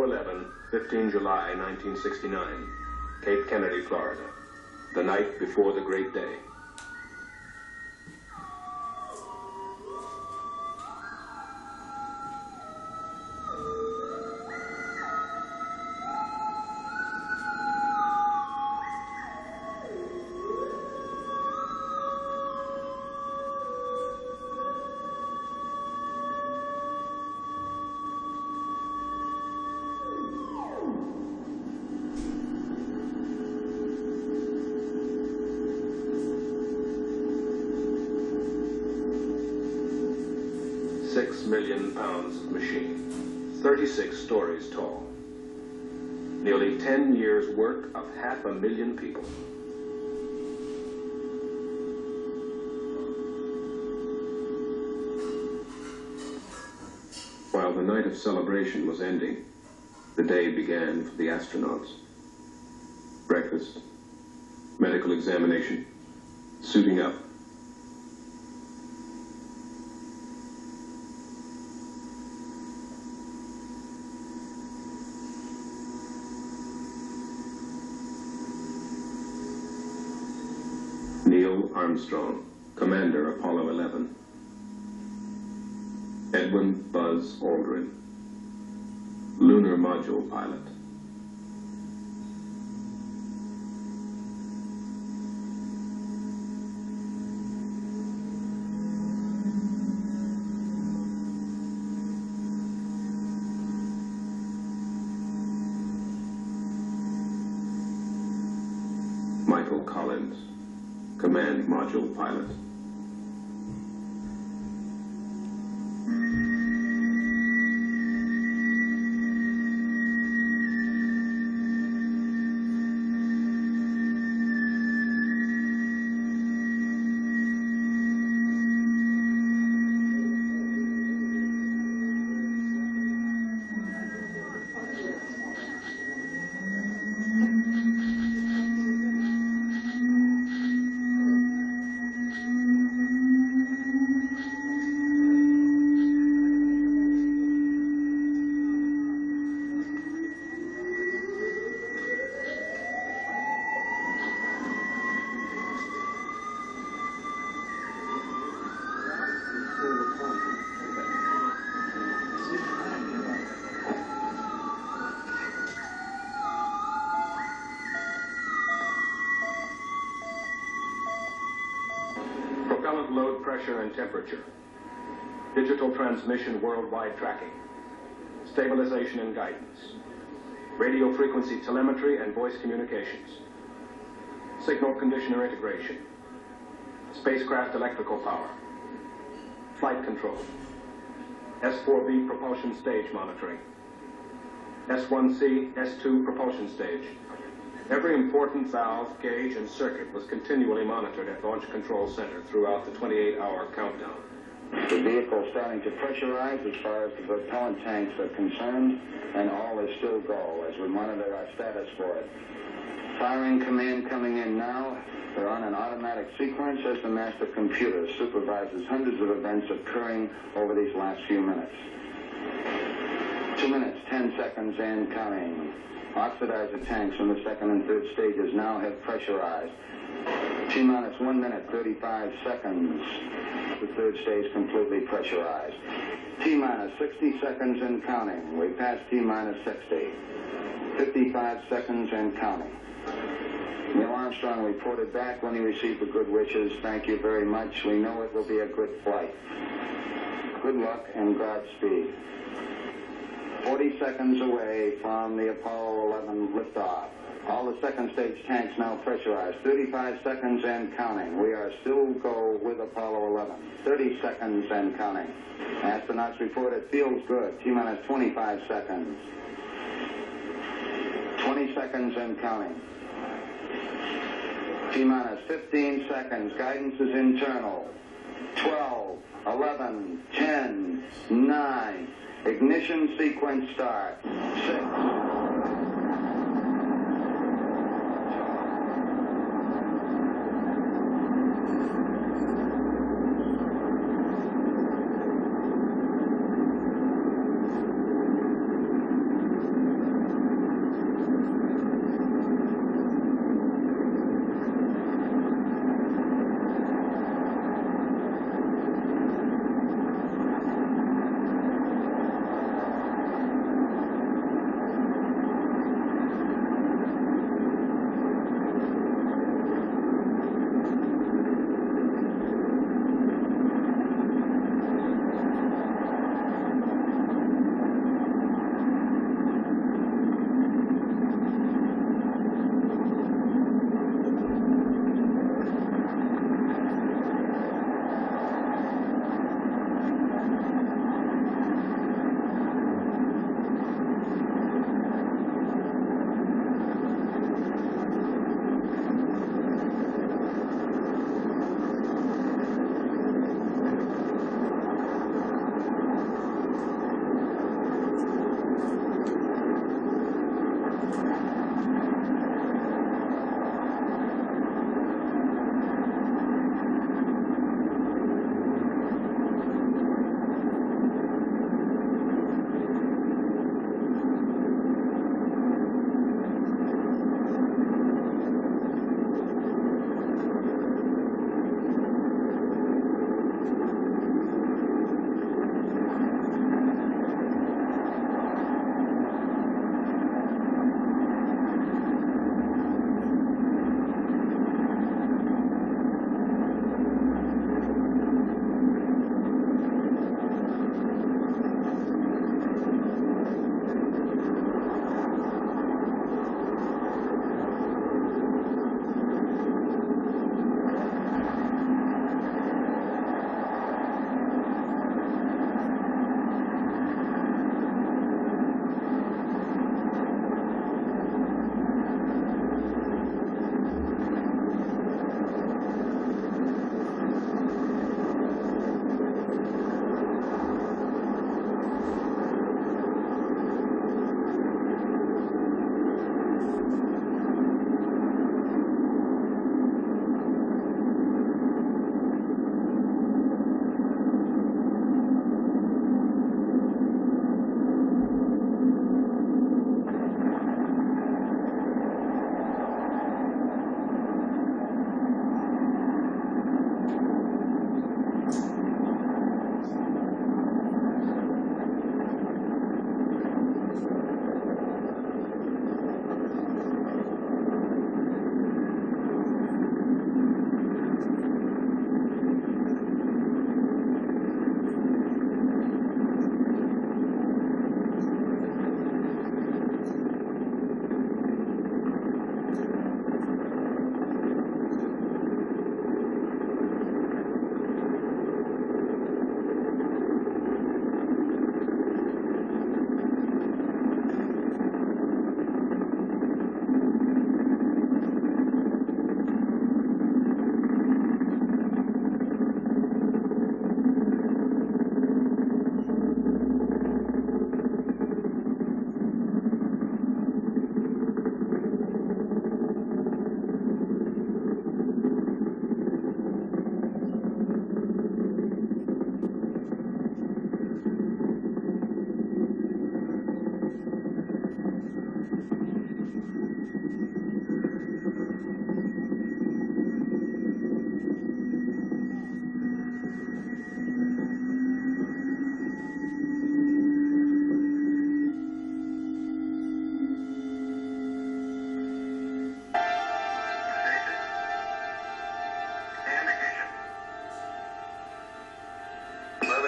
11, 15 July 1969, Cape Kennedy, Florida, the night before the great day. £6 million of machine, 36 stories tall. Nearly 10 years' work of 500,000 people. While the night of celebration was ending, the day began for the astronauts. Breakfast, medical examination, suiting up. Neil Armstrong, Commander, Apollo 11. Edwin Buzz Aldrin, Lunar Module Pilot. Michael Collins, Command Module Pilot. Propellant load pressure and temperature, digital transmission worldwide tracking, stabilization and guidance, radio frequency telemetry and voice communications, signal conditioner integration, spacecraft electrical power, flight control, S4B propulsion stage monitoring, S1C, S2 propulsion stage. Every important valve, gauge, and circuit was continually monitored at Launch Control Center throughout the 28-hour countdown. The vehicle is starting to pressurize as far as the propellant tanks are concerned, and all is still go as we monitor our status for it. Firing command coming in now. They're on an automatic sequence as the master computer supervises hundreds of events occurring over these last few minutes. 2 minutes, 10 seconds, and counting. Oxidizer tanks in the second and third stages now have pressurized. T-minus 1 minute, 35 seconds. The third stage completely pressurized. T-minus 60 seconds and counting. We passed T-minus 60. 55 seconds and counting. Neil Armstrong reported back when he received the good wishes. Thank you very much. We know it will be a good flight. Good luck and Godspeed. 40 seconds away from the Apollo 11 liftoff. All the second stage tanks now pressurized. 35 seconds and counting. We are still go with Apollo 11. 30 seconds and counting. Astronauts report it feels good. T-minus 25 seconds. 20 seconds and counting. T-minus 15 seconds. Guidance is internal. 12, 11, 10, 9. Ignition sequence start. 6.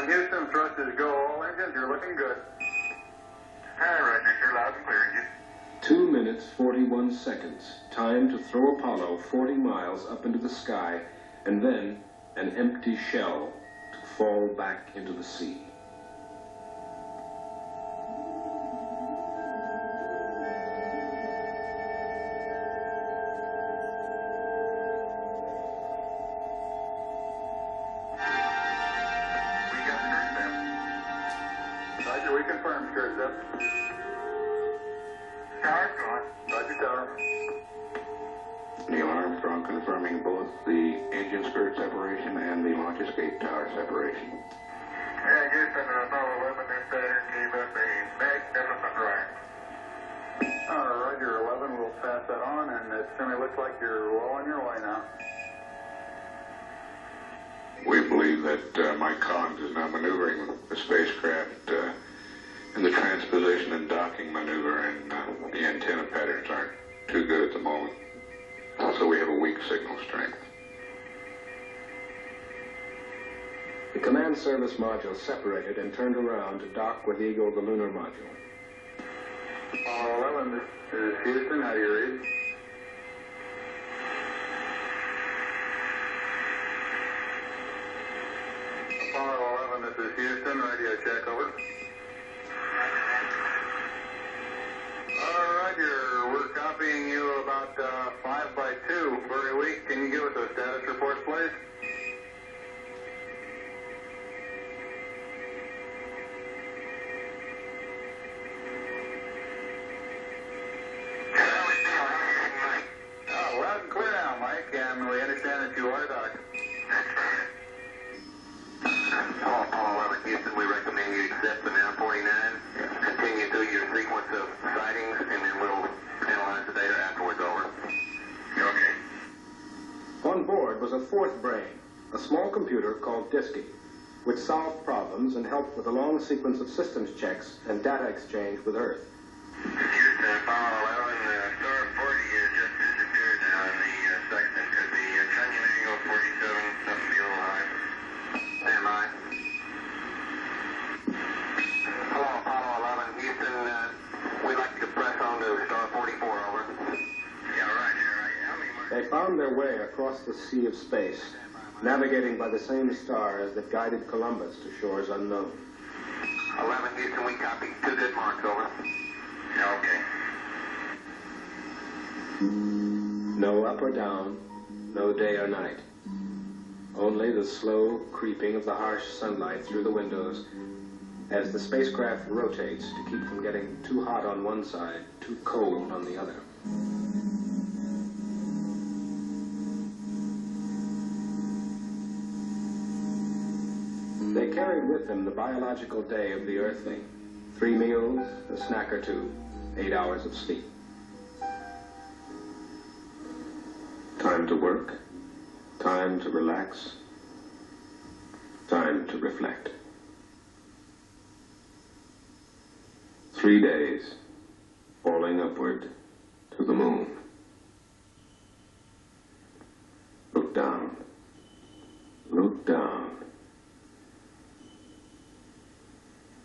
Houston, thrust is go. All engines, you're looking good. Hi, Roger. You're loud and clear. You 2 minutes, 41 seconds. Time to throw Apollo 40 miles up into the sky, and then an empty shell to fall back into the sea. we got skirt step. Roger, we confirm, skirt step. Tower's going. Roger, tower. Neil Armstrong confirming both the engine skirt separation and the launch escape tower separation. Yeah, Houston, Apollo 11 and Saturn gave us a magnificent ride. Roger, 11, we'll pass that on, and it certainly looks like you're well on your way now. We believe that Mike Collins is now maneuvering the spacecraft in the transposition and docking maneuver, and the antenna patterns aren't too good at the moment. Also, we have a weak signal strength. The command service module separated and turned around to dock with Eagle, the lunar module. Apollo 11, this is Houston. How do you read? Apollo 11, this is Houston. Radio check, over. Roger, we're copying you about 5 by 2. Very weak. Can you give us a status report, please? Loud and clear now, Mike, and we understand that you are docked. Apollo 11, Houston, we recommend you accept the now 49. Continue through your sequence of sightings, and then we'll analyze the data afterwards, over. Okay. On board was a fourth brain, a small computer called Disky, which solved problems and helped with a long sequence of systems checks and data exchange with Earth. Houston, Apollo 11, Star 40 has just disappeared now in the section. Could be trunnion angle 47, something be a little high. Stand by. Hello, Apollo 11, Houston, we'd like you to press on to Star 44, over. Yeah, right here. How many more? They found their way across the sea of space, navigating by the same stars that guided Columbus to shores unknown. 11, Houston, we copy. 2 good marks, over. Yeah, okay. No up or down, no day or night. Only the slow creeping of the harsh sunlight through the windows as the spacecraft rotates to keep from getting too hot on one side, too cold on the other. They carried with them the biological day of the Earthling. 3 meals, a snack or 2, 8 hours of sleep. Time to work, time to relax, time to reflect. 3 days, falling upward to the moon. Look down, look down.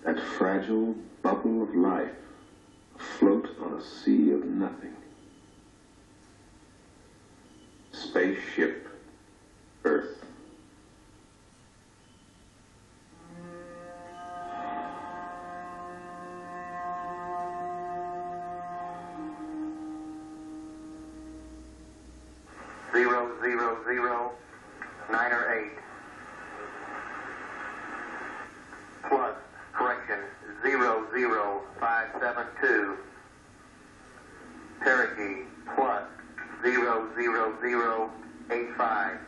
That fragile bubble of life afloat on a sea of nothing. Spaceship Earth. Zero, 9 or 8. Plus, correction, 00572. Cherokee, plus 00085.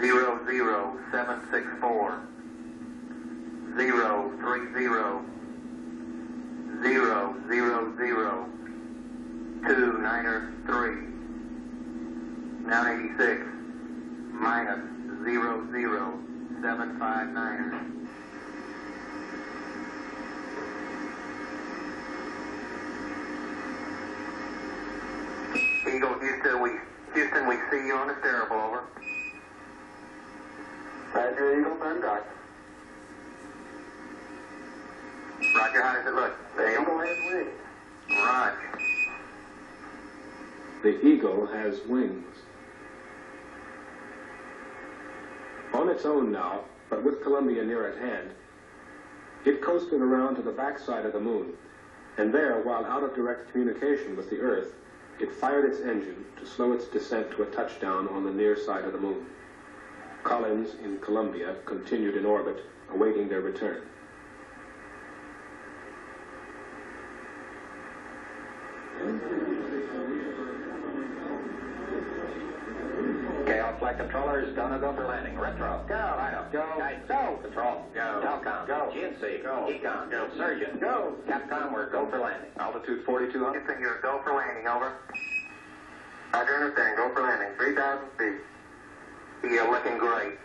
00764. 030. 293. 986 minus 00759. Eagle, Houston, we see you on the steerable, over. Roger, Eagle, turn dock. Roger, how does it look? The Eagle has wings. Right. The Eagle has wings. On its own now, but with Columbia near at hand, it coasted around to the backside of the moon, and there, while out of direct communication with the Earth, it fired its engine to slow its descent to a touchdown on the near side of the moon. Collins in Columbia continued in orbit, awaiting their return. Chaos Flight Controllers, gonna go for landing. Retro. Go. Rhino. Go. Guidance. Go. Control. Go. Telcom. Go. GNC. Go. Econ. Go. Surgeon. Go. Capcom, we're go for landing. Altitude 4,200. Houston, you're go for landing, over. Roger, understand. Go for landing. 3,000 feet. You're looking great.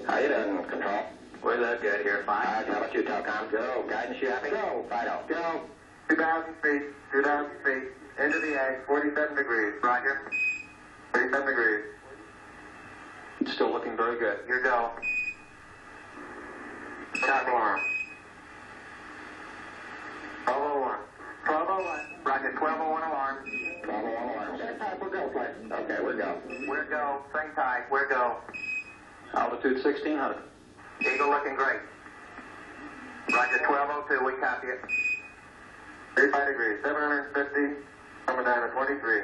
How you doing, Control? We look good here, fine. How about you, Telcom? Go. Guidance, you happy? Go. Fido. Go. 2,000 feet. 2,000 feet. Into the egg. 47 degrees. Roger. 37 degrees. Still looking very good. Your go. Top alarm. 1201. 1201. Roger, 1201 alarm. 1201 alarm. Same time, we're go, flight. Okay, we're go. We're go. Same tide. We're go. Altitude 1,600. Eagle looking great. Roger, 1202. We copy it. 35 degrees. 750. Coming down to 23.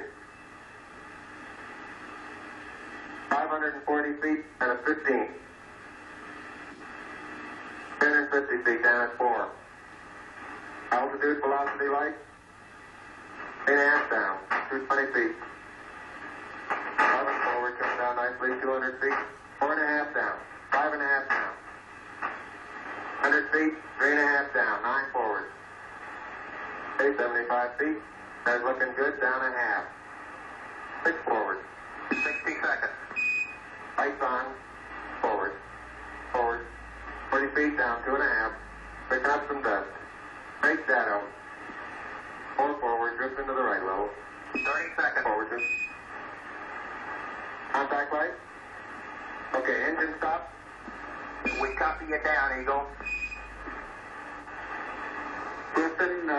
540 feet and a 15. 1050 feet down at 4. Altitude, velocity light. 8.5 down. 220 feet. 11 forward, coming down nicely, 200 feet. 4.5 down. 5.5 down. 100 feet, 3.5 down. 9 forward. 75 feet. That's looking good, down a half. 6 forward. 60 seconds. Lights on. Forward. Forward. 40 feet down, 2.5. Picking up some dust. Great shadow. 4 forward, drift into the right level. 30 seconds. Forward drift. Contact light. Okay, engine stop. We copy you down, Eagle. Houston,